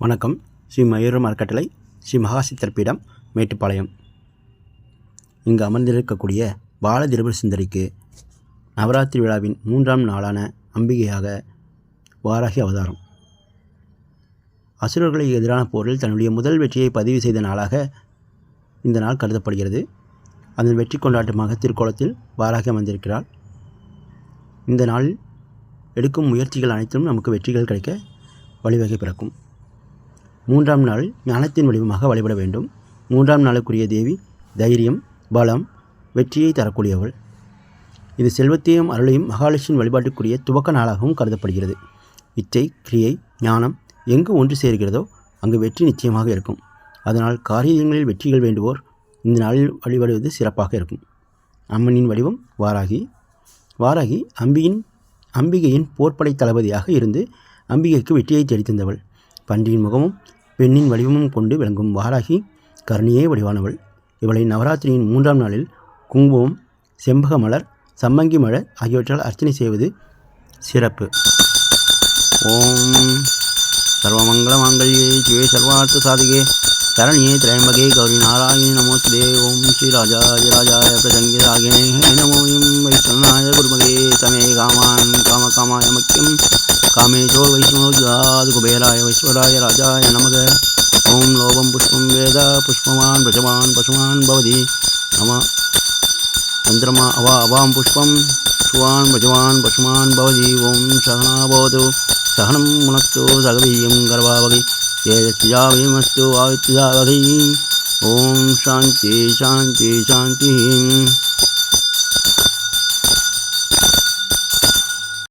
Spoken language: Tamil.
வணக்கம். ஸ்ரீ மயூரம் அறக்கட்டளை, ஸ்ரீ மகாசித்தர் பீடம், மேட்டுப்பாளையம். இங்கு அமர்ந்திருக்கக்கூடிய பால திரிபுர சுந்தரிக்கு நவராத்திரி விழாவின் 3ஆம் நாளான அம்பிகையாக வாராகி அவதாரம். அசுரர்களுக்கு எதிரான போரில் தன்னுடைய முதல் வெற்றியை பதிவு செய்த நாளாக இந்த நாள் கருதப்படுகிறது. அதன் வெற்றி கொண்டாட்டமாக திருக்கோலத்தில் வாராகி அமர்ந்திருக்கிறாள். இந்த நாளில் எடுக்கும் முயற்சிகள் அனைத்தும் நமக்கு வெற்றிகள் கிடைக்க வழிவகை பிறக்கும். 3ஆம் நாள் ஞானத்தின் வடிவமாக வழிபட வேண்டும். 3ஆம் நாளுக்குரிய தேவி தைரியம், பலம், வெற்றியை தரக்கூடியவள். இது செல்வத்தையும் அருளையும் மகாலட்சுமி வழிபாட்டுக்குரிய துவக்க நாளாகவும் கருதப்படுகிறது. இச்சை, கிரியை, ஞானம் எங்கு ஒன்று சேர்கிறதோ அங்கு வெற்றி நிச்சயமாக இருக்கும். அதனால் காரியங்களில் வெற்றிகள் வேண்டுவோர் இந்த நாளில் வழிபடுவது சிறப்பாக இருக்கும். அம்மனின் வடிவம் வாராகி. வாராகி அம்பிகையின் போர்ப்படை தளபதியாக இருந்து அம்பிகைக்கு வெற்றியை தேடித்தந்தவள். பன்றியின் முகமும் பெண்ணின் வடிவமும் கொண்டு விளங்கும் வாராகி கருணையே வடிவானவள். இவளை நவராத்திரியின் 3ஆம் நாளில் குங்குமம், செம்பக மலர், சம்மங்கி மலர் ஆகியவற்றால் அர்ச்சனை செய்வது சிறப்பு. ஓம் சர்வமங்கள மாங்கல்யே சிவே சர்வார்த்த சாதிகே சரண்யே திரையம்பகே கௌரி நாராயணி நமோஸ்தே. ஓம் ஸ்ரீ ராஜாய ராஜாய பிரசங்கிதாகினே நமோ வைஷ்ணவாய குருமகே சமே காமான் காமகாமாய மக்கியம் காமேஷோ வைஷ்ணவாது குபேராய வைஸ்வராய ராஜாய நமக. ஓம் லோபம் புஷ்பம் வேத புஷ்பவான் பிரஜவான் பசுமான் பவதி நம. சந்திரமா அவாம் புஷ்பம் சுவான் பிரஜவான் பசுமான் பவதி. ஓம் சகனாபவது சகனம் முனக்து சகவீயம் கர்வாவகை தேஜஸ்வியாவிமஸ்து ஆவித்யாவகை. ஓம் சாந்தி சாந்தி சாந்தி.